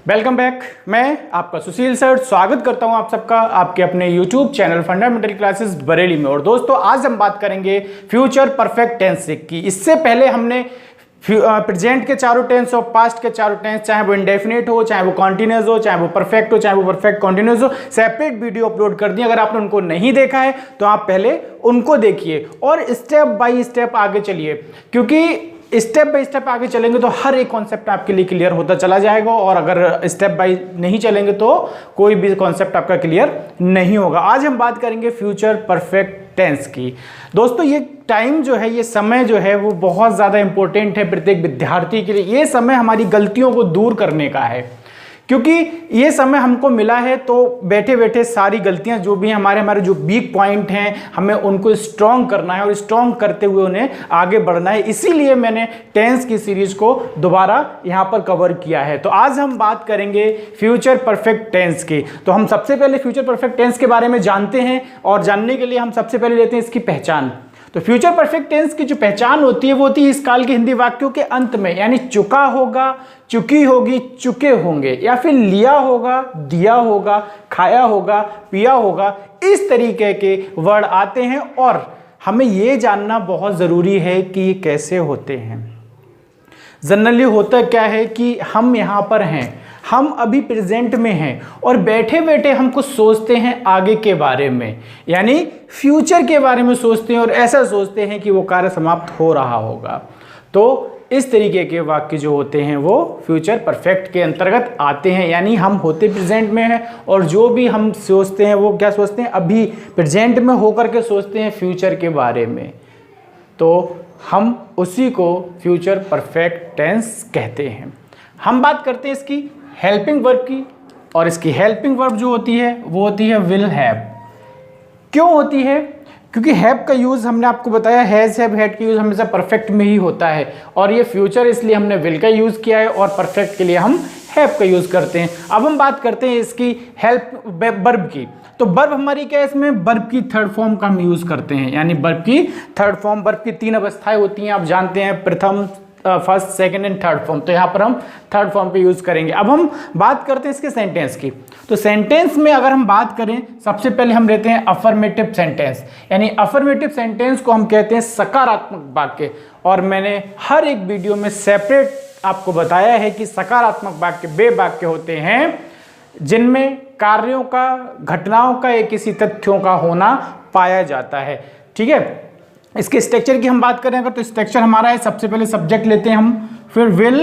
Welcome back. मैं आपका सुशील sir स्वागत करता हूं आप सबका आपके अपने YouTube channel fundamental classes Bareilly में। और दोस्तों आज हम बात करेंगे फ्यूचर परफेक्ट टेंस की। इससे पहले हमने प्रेजेंट के चारों टेंस और पास्ट के चारों टेंस, चाहे वो इंडेफिनिट हो, चाहे वो कॉन्टिन्यूअस हो, चाहे वो परफेक्ट हो, चाहे वो परफेक्ट कॉन्टिन्यूअस हो, सेपरेट वीडियो अपलोड कर दी। अगर आपने उनको नहीं देखा है तो आप पहले उनको देखिए और स्टेप बाय स्टेप आगे चलिए, क्योंकि स्टेप बाय स्टेप आगे चलेंगे तो हर एक कॉन्सेप्ट आपके लिए क्लियर होता चला जाएगा। और अगर स्टेप बाय नहीं चलेंगे तो कोई भी कॉन्सेप्ट आपका क्लियर नहीं होगा। आज हम बात करेंगे फ्यूचर परफेक्ट टेंस की। दोस्तों ये टाइम जो है, ये समय जो है वो बहुत ज़्यादा इंपॉर्टेंट है प्रत्येक विद्यार्थी के लिए। ये समय हमारी गलतियों को दूर करने का है, क्योंकि ये समय हमको मिला है तो बैठे बैठे सारी गलतियां जो भी हैं, हमारे जो वीक पॉइंट हैं, हमें उनको स्ट्रॉन्ग करना है और स्ट्रॉन्ग करते हुए उन्हें आगे बढ़ना है। इसीलिए मैंने टेंस की सीरीज को दोबारा यहाँ पर कवर किया है। तो आज हम बात करेंगे फ्यूचर परफेक्ट टेंस की। तो हम सबसे पहले फ्यूचर परफेक्ट टेंस के बारे में जानते हैं और जानने के लिए हम सबसे पहले लेते हैं इसकी पहचान। तो फ्यूचर परफेक्ट टेंस की जो पहचान होती है वो होती है इस काल के हिंदी वाक्यों के अंत में, यानी चुका होगा, चुकी होगी, चुके होंगे, या फिर लिया होगा, दिया होगा, खाया होगा, पिया होगा, इस तरीके के वर्ड आते हैं। और हमें ये जानना बहुत ज़रूरी है कि ये कैसे होते हैं। जनरली होता क्या है कि हम यहाँ पर हैं, हम अभी प्रेजेंट में हैं और बैठे बैठे हम कुछ सोचते हैं आगे के बारे में, यानी फ्यूचर के बारे में सोचते हैं और ऐसा सोचते हैं कि वो कार्य समाप्त हो रहा होगा। तो इस तरीके के वाक्य जो होते हैं वो फ्यूचर परफेक्ट के अंतर्गत आते हैं, यानी हम होते प्रेजेंट में हैं और जो भी हम सोचते हैं वो क्या सोचते हैं, अभी प्रेजेंट में होकर के सोचते हैं फ्यूचर के बारे में। तो हम उसी को फ्यूचर परफेक्ट टेंस कहते हैं। हम बात करते हैं इसकी हेल्पिंग वर्ब की, और इसकी हेल्पिंग वर्ब जो होती है वो होती है विल हैव। क्यों होती है? क्योंकि हैव का यूज़ हमने आपको बताया, हैज़ हैव हैड का यूज़ हमेशा परफेक्ट में ही होता है, और ये फ्यूचर इसलिए हमने विल का यूज़ किया है और परफेक्ट के लिए हम हैव का यूज़ करते हैं। अब हम बात करते हैं इसकी हेल्प वर्ब की। तो वर्ब हमारी क्या है, इसमें वर्ब की थर्ड फॉर्म का हम यूज़ करते हैं, यानी वर्ब की थर्ड फॉर्म। वर्ब की तीन अवस्थाएं होती हैं, आप जानते हैं, प्रथम, first, second and third form. तो यहाँ पर हम थर्ड फॉर्म पे यूज़ करेंगे। अब हम बात करते हैं इसके सेंटेंस की। तो सेंटेंस में अगर हम बात करें, सबसे पहले हम लेते हैं अफर्मेटिव सेंटेंस, यानी अफर्मेटिव सेंटेंस को हम कहते हैं सकारात्मक वाक्य। और मैंने हर एक वीडियो में सेपरेट आपको बताया है कि सकारात्मक वाक्य वे वाक्य होते हैं जिनमें कार्यों का, घटनाओं का या किसी तथ्यों का होना पाया जाता है। ठीक है, इसके स्ट्रक्चर की हम बात करें अगर, तो स्ट्रक्चर हमारा है, सबसे पहले सब्जेक्ट लेते हैं हम, फिर विल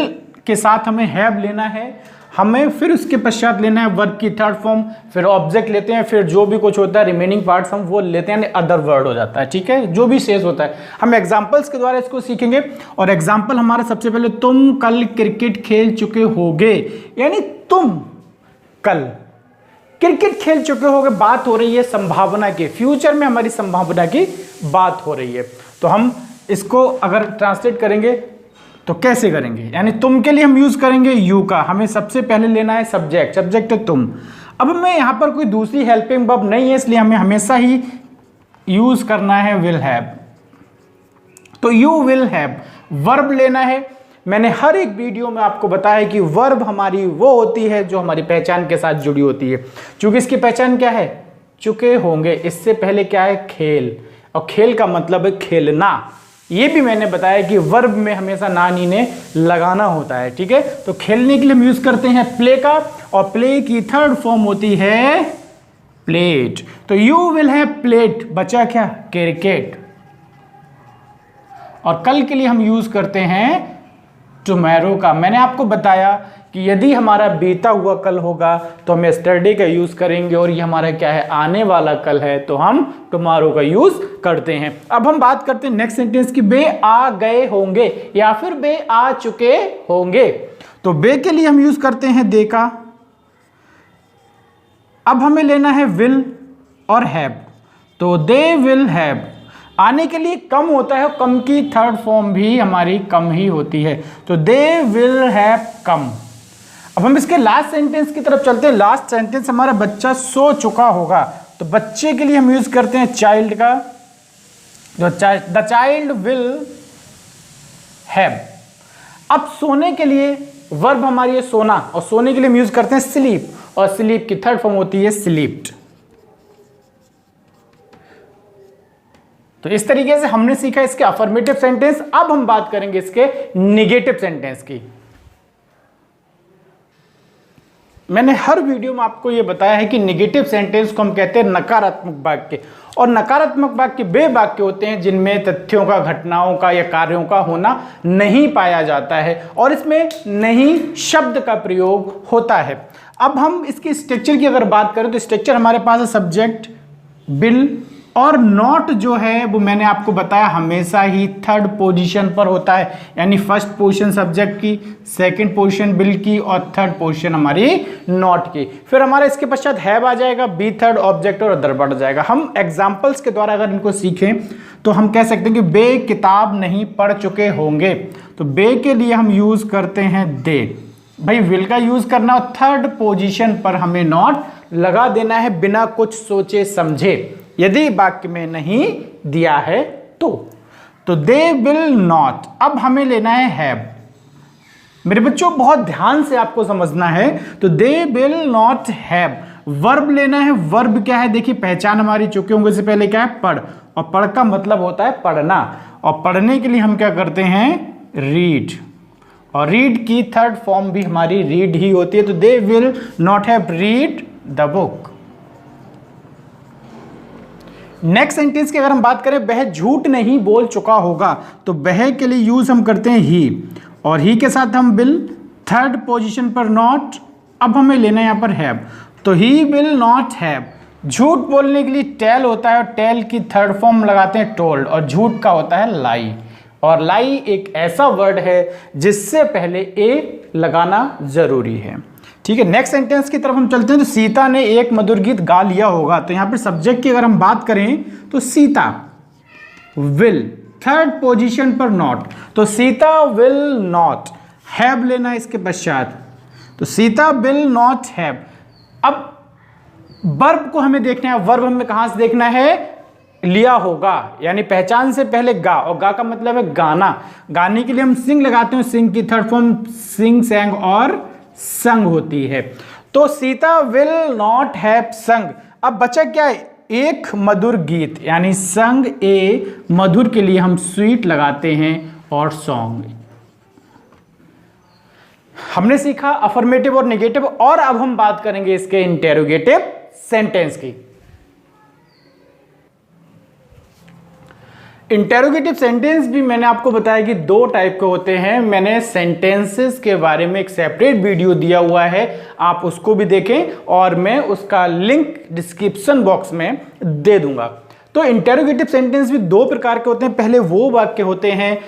के साथ हमें हैव लेना है, हमें फिर उसके पश्चात लेना है वर्ब की थर्ड फॉर्म, फिर ऑब्जेक्ट लेते हैं, फिर जो भी कुछ होता है रिमेनिंग पार्ट्स हम वो लेते हैं, यानी अदर वर्ड हो जाता है। ठीक है, जो भी शेष होता है हम एग्जाम्पल्स के द्वारा इसको सीखेंगे। और एग्जाम्पल हमारा सबसे पहले, तुम कल क्रिकेट खेल चुके होगे, यानी तुम कल क्रिकेट खेल चुके होगे। बात हो रही है संभावना की, फ्यूचर में हमारी संभावना की बात हो रही है। तो हम इसको अगर ट्रांसलेट करेंगे तो कैसे करेंगे, यानी तुम के लिए हम यूज करेंगे यू का। हमें सबसे पहले लेना है सब्जेक्ट, सब्जेक्ट है तुम। अब हमें यहाँ पर कोई दूसरी हेल्पिंग वर्ब नहीं है, इसलिए हमें हमेशा ही यूज करना है विल हैव। तो यू विल हैव वर्ब लेना है। मैंने हर एक वीडियो में आपको बताया कि वर्ब हमारी वो होती है जो हमारी पहचान के साथ जुड़ी होती है। क्योंकि इसकी पहचान क्या है, चुके होंगे, इससे पहले क्या है, खेल, और खेल का मतलब है खेलना। ये भी मैंने बताया कि वर्ब में हमेशा ना नी ने लगाना होता है। ठीक है, तो खेलने के लिए हम यूज करते हैं प्ले का, और प्ले की थर्ड फॉर्म होती है प्लेट। तो यू विल हैव प्लेट, बचा क्या, क्रिकेट। और कल के लिए हम यूज करते हैं टुमारो का। मैंने आपको बताया कि यदि हमारा बीता हुआ कल होगा तो हम यस्टरडे का यूज करेंगे, और ये हमारा क्या है, आने वाला कल है, तो हम टुमारो का यूज करते हैं। अब हम बात करते हैं नेक्स्ट सेंटेंस की, बे आ गए होंगे या फिर बे आ चुके होंगे। तो बे के लिए हम यूज करते हैं दे का। अब हमें लेना है विल और हैव। तो दे विल हैव आने के लिए कम होता है, कम की थर्ड फॉर्म भी हमारी कम ही होती है। तो दे विल हैव कम। अब हम इसके लास्ट सेंटेंस की तरफ चलते हैं। लास्ट सेंटेंस हमारा, बच्चा सो चुका होगा। तो बच्चे के लिए हम यूज करते हैं चाइल्ड का। The child will have. अब सोने के लिए वर्ब हमारी है सोना, और सोने के लिए हम यूज करते हैं स्लीप, और स्लीप की थर्ड फॉर्म होती है स्लीप्ड। तो इस तरीके से हमने सीखा इसके अफर्मेटिव सेंटेंस। अब हम बात करेंगे इसके निगेटिव सेंटेंस की। मैंने हर वीडियो में आपको यह बताया है कि निगेटिव सेंटेंस को हम कहते हैं नकारात्मक वाक्य, और नकारात्मक वाक्य वे वाक्य होते हैं जिनमें तथ्यों का, घटनाओं का या कार्यों का होना नहीं पाया जाता है, और इसमें नहीं शब्द का प्रयोग होता है। अब हम इसके स्ट्रक्चर की अगर बात करें तो स्ट्रक्चर हमारे पास है सब्जेक्ट, बिल, और नॉट जो है वो मैंने आपको बताया हमेशा ही थर्ड पोजीशन पर होता है, यानी फर्स्ट पोजीशन सब्जेक्ट की, सेकंड पोजीशन बिल की, और थर्ड पोजीशन हमारी नॉट की। फिर हमारा इसके पश्चात हैव आ जाएगा, बी थर्ड, ऑब्जेक्ट और अदर बढ़ जाएगा। हम एग्जाम्पल्स के द्वारा अगर इनको सीखें तो हम कह सकते हैं कि बे किताब नहीं पढ़ चुके होंगे, तो बे के लिए हम यूज करते हैं दे। भाई विल का यूज करना, और थर्ड पोजीशन पर हमें नॉट लगा देना है बिना कुछ सोचे समझे, यदि वाक्य में नहीं दिया है तो दे विल नॉट। अब हमें लेना है हैव। मेरे बच्चों बहुत ध्यान से आपको समझना है, तो they will not have. Verb लेना है, वर्ब क्या है देखिए, पहचान हमारी चुके होंगे, से पहले क्या है पढ़, और पढ़ का मतलब होता है पढ़ना, और पढ़ने के लिए हम क्या करते हैं रीड, और रीड की थर्ड फॉर्म भी हमारी रीड ही होती है, तो they will not have read the book. Next sentence की अगर हम बात करें, वह झूठ नहीं बोल चुका होगा, तो वह के लिए यूज हम करते हैं ही, और ही के साथ हम विल, थर्ड पोजीशन पर नॉट। अब हमें लेना है यहां पर हैव, तो ही विल नॉट हैव। झूठ बोलने के लिए टेल होता है, और टेल की थर्ड फॉर्म लगाते हैं टोल्ड, और झूठ का होता है लाई, और लाई एक ऐसा वर्ड है जिससे पहले ए लगाना जरूरी है। ठीक है, नेक्स्ट सेंटेंस की तरफ हम चलते हैं। तो सीता ने एक मधुर गीत गा लिया होगा, तो यहां पर सब्जेक्ट की अगर हम बात करें तो सीता विल, थर्ड पोजीशन पर नॉट, तो सीता विल नॉट हैव लेना है इसके पश्चात, तो सीता विल नॉट हैव। अब वर्ब को हमें देखना है, वर्ब हमें कहां से देखना है, लिया होगा, यानी पहचान से पहले गा, और गा का मतलब है गाना, गाने के लिए हम सिंग लगाते हैं, सिंग की थर्ड फॉर्म सिंग, सैंग और संग होती है। तो सीता विल नॉट हैव संग। अब बचा क्या है, एक मधुर गीत, यानी संग ए, मधुर के लिए हम स्वीट लगाते हैं, और सॉन्ग। हमने सीखा अफर्मेटिव और नेगेटिव, और अब हम बात करेंगे इसके इंटेरोगेटिव सेंटेंस की। इंटेरोगेटिव सेंटेंस भी मैंने आपको बताया कि दो टाइप के होते हैं। मैंने सेंटेंसेस के बारे में एक सेपरेट वीडियो दिया हुआ है, आप उसको भी देखें, और मैं उसका लिंक डिस्क्रिप्शन बॉक्स में दे दूंगा। तो इंटेरोगेटिव सेंटेंस भी दो प्रकार के होते हैं। पहले वो वाक्य होते हैं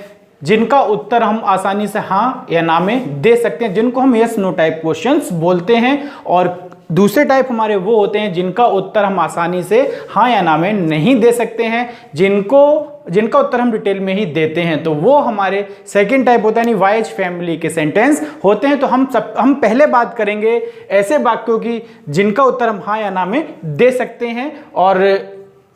जिनका उत्तर हम आसानी से हाँ या ना में दे सकते हैं, जिनको हम यस नो टाइप क्वेश्चंस बोलते हैं, और दूसरे टाइप हमारे वो होते हैं जिनका उत्तर हम आसानी से हाँ या ना में नहीं दे सकते हैं, जिनका उत्तर हम डिटेल में ही देते हैं, तो वो हमारे सेकंड टाइप होता है, यानी वाइज फैमिली के सेंटेंस होते हैं। तो हम पहले बात करेंगे ऐसे वाक्यों की जिनका उत्तर हम हाँ या ना में दे सकते हैं। और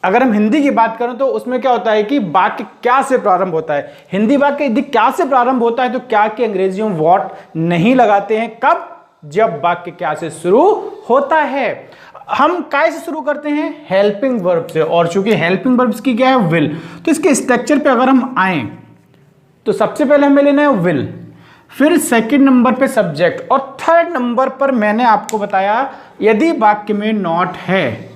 अगर हम हिंदी की बात करें तो उसमें क्या होता है कि वाक्य क्या से प्रारंभ होता है। हिंदी वाक्य यदि क्या से प्रारंभ होता है तो क्या की अंग्रेजियों में व्हाट नहीं लगाते हैं। कब? जब वाक्य क्या से शुरू होता है। हम काय से शुरू करते हैं? हेल्पिंग वर्ब से, और चूंकि हेल्पिंग वर्ब्स की क्या है? विल। तो इसके स्ट्रक्चर पे अगर हम आए तो सबसे पहले हमें लेना है विल, फिर सेकंड नंबर पे सब्जेक्ट, और थर्ड नंबर पर मैंने आपको बताया यदि वाक्य में नॉट है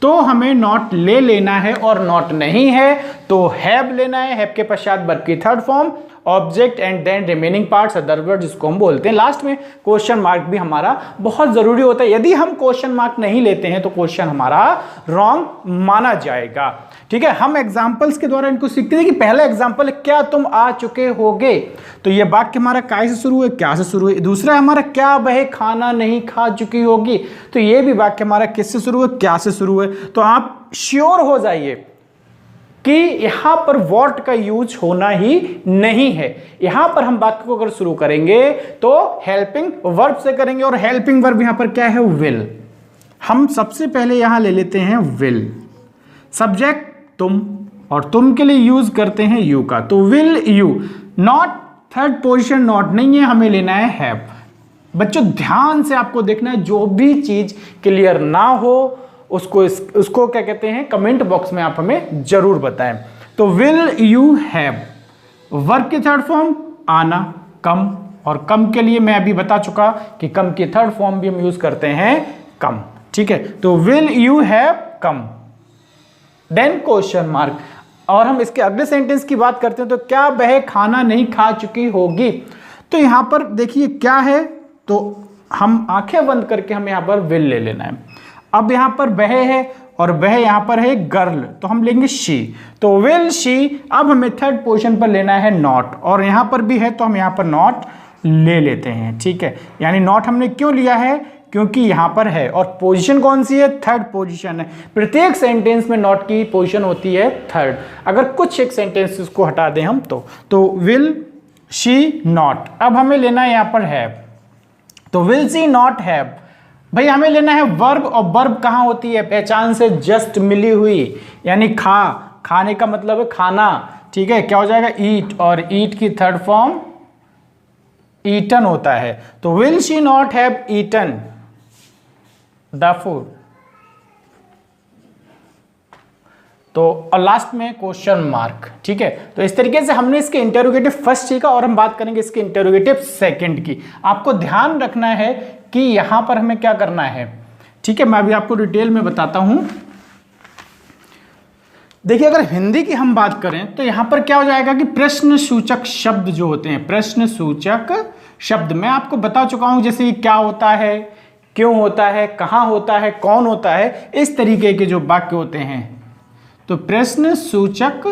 तो हमें नॉट ले लेना है, और नॉट नहीं है तो हैव लेना है। हैव के पश्चात वर्ब की third form, object, and then remaining parts other word, जिसको हम बोलते हैं। लास्ट में क्वेश्चन मार्क भी हमारा बहुत जरूरी होता है। यदि हम क्वेश्चन मार्क नहीं लेते हैं तो क्वेश्चन हमारा रॉन्ग माना जाएगा। ठीक है, हम एग्जांपल्स के द्वारा इनको सीखते हैं कि पहला एग्जांपल, क्या तुम आ चुके होगे, तो ये वाक्य हमारा काय से शुरू है? क्या से शुरू है। दूसरा हमारा, क्या वह खाना नहीं खा चुकी होगी, तो ये भी वाक्य हमारा किससे शुरू है? क्या से शुरू है। तो आप श्योर हो जाइए कि यहां पर व्हाट का यूज होना ही नहीं है। यहां पर हम वाक्य को अगर शुरू करेंगे तो हेल्पिंग वर्ब से करेंगे, और हेल्पिंग वर्ब यहां पर क्या है? विल। हम सबसे पहले यहां ले लेते हैं विल, सब्जेक्ट तुम, और तुम के लिए यूज करते हैं यू का, तो will you. Not third position not नहीं है, हमें लेना है हैव। बच्चों ध्यान से आपको देखना है, जो भी चीज क्लियर ना हो उसको क्या कहते हैं, कमेंट बॉक्स में आप हमें जरूर बताएं। तो विल यू हैव, वर्ब की थर्ड फॉर्म आना, कम, और कम के लिए मैं अभी बता चुका कि कम की थर्ड फॉर्म भी हम यूज करते हैं कम, ठीक है। तो will you have come, then question mark. और हम इसके अगले सेंटेंस की बात करते हैं, तो क्या वह खाना नहीं खा चुकी होगी। तो यहां पर देखिए क्या है, तो हम आंखें बंद करके हमें यहां पर विल ले लेना है। अब यहां पर वह है और वह यहां पर है गर्ल, तो हम लेंगे शी, तो विल शी। अब हमें थर्ड पोजीशन पर लेना है नॉट, और यहां पर भी है तो हम यहां पर नॉट ले लेते हैं, ठीक है। यानी नॉट हमने क्यों लिया है, क्योंकि यहां पर है, और पोजीशन कौन सी है, थर्ड पोजीशन है। प्रत्येक सेंटेंस में नॉट की पोजीशन होती है थर्ड। अगर कुछ एक सेंटेंसेस को हटा दें हम तो विल शी नॉट। अब हमें लेना है यहां पर हैव, तो विल शी नॉट हैव, भाई हमें लेना है वर्ब, और वर्ब कहां होती है, पहचान से जस्ट मिली हुई, यानी खाने का मतलब है खाना, ठीक है। क्या हो जाएगा, ईट, और ईट की थर्ड फॉर्म ईटन होता है। तो will she not have eaten the food. तो और लास्ट में क्वेश्चन मार्क, ठीक है। तो इस तरीके से हमने इसके इंटरोगेटिव फर्स्ट सीखा, और हम बात करेंगे इसके इंटरोगेटिव सेकंड की। आपको ध्यान रखना है कि यहां पर हमें क्या करना है, ठीक है। मैं अभी आपको डिटेल में बताता हूं। देखिए अगर हिंदी की हम बात करें तो यहां पर क्या हो जाएगा कि प्रश्न सूचक शब्द जो होते हैं, प्रश्न सूचक शब्द मैं आपको बता चुका हूं, जैसे क्या होता है, क्यों होता है, कहां होता है, कौन होता है, इस तरीके के जो वाक्य होते हैं। तो प्रश्न सूचक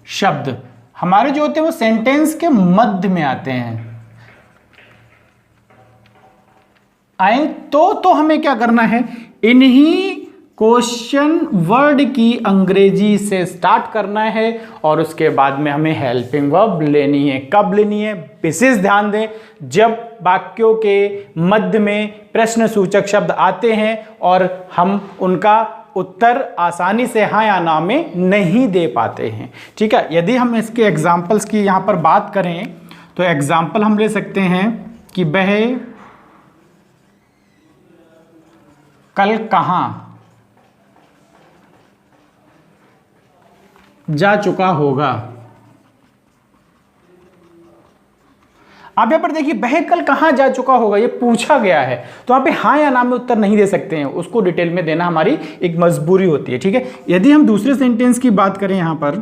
शब्द हमारे जो होते हैं वो सेंटेंस के मध्य में आते हैं, आए तो हमें क्या करना है, इन्हीं क्वेश्चन वर्ड की अंग्रेजी से स्टार्ट करना है, और उसके बाद में हमें हेल्पिंग वर्ब लेनी है। कब लेनी है, विशेष ध्यान दें, जब वाक्यों के मध्य में प्रश्न सूचक शब्द आते हैं और हम उनका उत्तर आसानी से हाँ या ना में नहीं दे पाते हैं, ठीक है। यदि हम इसके एग्जाम्पल्स की यहाँ पर बात करें तो एग्जाम्पल हम ले सकते हैं कि वह कल कहाँ जा चुका होगा। आप यहां पर देखिए वह कल कहां जा चुका होगा, ये पूछा गया है, तो यहां पे हाँ या ना में उत्तर नहीं दे सकते हैं, उसको डिटेल में देना हमारी एक मजबूरी होती है, ठीक है। यदि हम दूसरे सेंटेंस की बात करें यहां पर,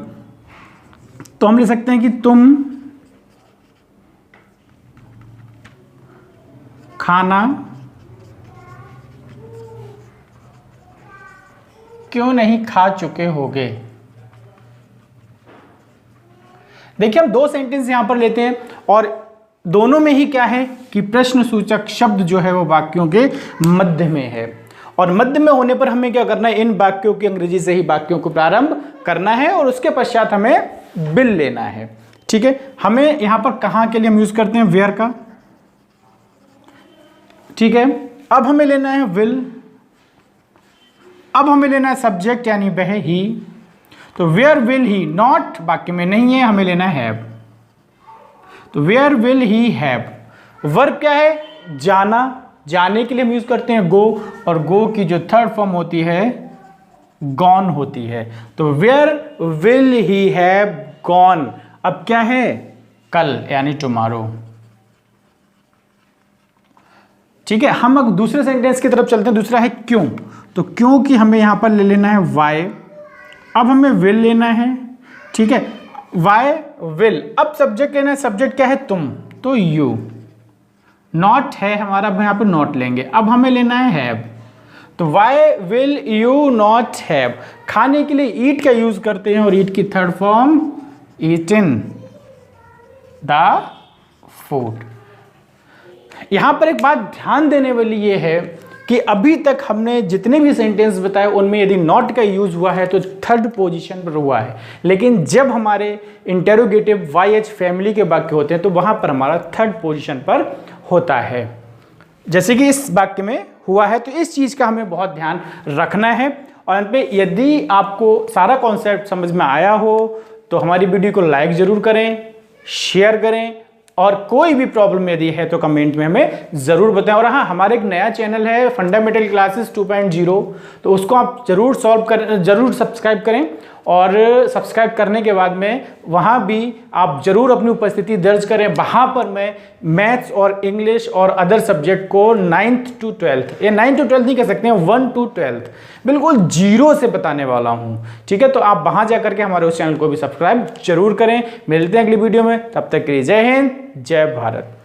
तो हम ले सकते हैं कि तुम खाना क्यों नहीं खा चुके होगे। देखिए हम दो सेंटेंस यहां पर लेते हैं, और दोनों में ही क्या है कि प्रश्न सूचक शब्द जो है वो वाक्यों के मध्य में है, और मध्य में होने पर हमें क्या करना है, इन वाक्यों की अंग्रेजी से ही वाक्यों को प्रारंभ करना है, और उसके पश्चात हमें विल लेना है, ठीक है। हमें यहां पर कहां के लिए हम यूज करते हैं, वेयर का, ठीक है। अब हमें लेना है विल, अब हमें लेना है सब्जेक्ट यानी वह ही, तो वेयर विल ही, नॉट वाक्य में नहीं है, हमें लेना है हैव, तो where will he have. Verb क्या है, जाना, जाने के लिए हम यूज करते हैं गो, और गो की जो थर्ड फॉर्म होती है गॉन होती है, तो where will he have gone. अब क्या है, कल यानी टुमारो, ठीक है। हम अब दूसरे सेंटेंस की तरफ चलते हैं, दूसरा है क्यों, तो क्यों की हमें यहां पर ले लेना है वाई। अब हमें विल लेना है, ठीक है, वाई विल। अब सब्जेक्ट लेना है, सब्जेक्ट क्या है, तुम, तो यू, नॉट है हमारा, यहां पर नॉट लेंगे। अब हमें लेना है हैव, तो why will you not have. खाने के लिए ईट का यूज करते हैं, और ईट की third form eaten the food. यहां पर एक बात ध्यान देने वाली ये है कि अभी तक हमने जितने भी सेंटेंस बताए उनमें यदि नॉट का यूज हुआ है तो थर्ड पोजीशन पर हुआ है, लेकिन जब हमारे इंटेरोगेटिव वाई फैमिली के वाक्य होते हैं तो वहां पर हमारा थर्ड पोजीशन पर होता है, जैसे कि इस वाक्य में हुआ है। तो इस चीज का हमें बहुत ध्यान रखना है। और अंत में यदि आपको सारा कॉन्सेप्ट समझ में आया हो तो हमारी वीडियो को लाइक जरूर करें, शेयर करें, और कोई भी प्रॉब्लम यदि है तो कमेंट में हमें ज़रूर बताएं। और हाँ, हमारा एक नया चैनल है फंडामेंटल क्लासेस 2.0, तो उसको आप ज़रूर ज़रूर सब्सक्राइब करें। और सब्सक्राइब करने के बाद में वहाँ भी आप ज़रूर अपनी उपस्थिति दर्ज करें। वहाँ पर मैं मैथ्स और इंग्लिश और अदर सब्जेक्ट को 9th to 12th, ये 9th to 12th नहीं कह सकते हैं, 1 to 12th बिल्कुल जीरो से बताने वाला हूँ। ठीक है, तो आप वहाँ जा करके हमारे उस चैनल को भी सब्सक्राइब जरूर करें। मिलते हैं अगली वीडियो में, तब तक के लिए जय हिंद, जय भारत।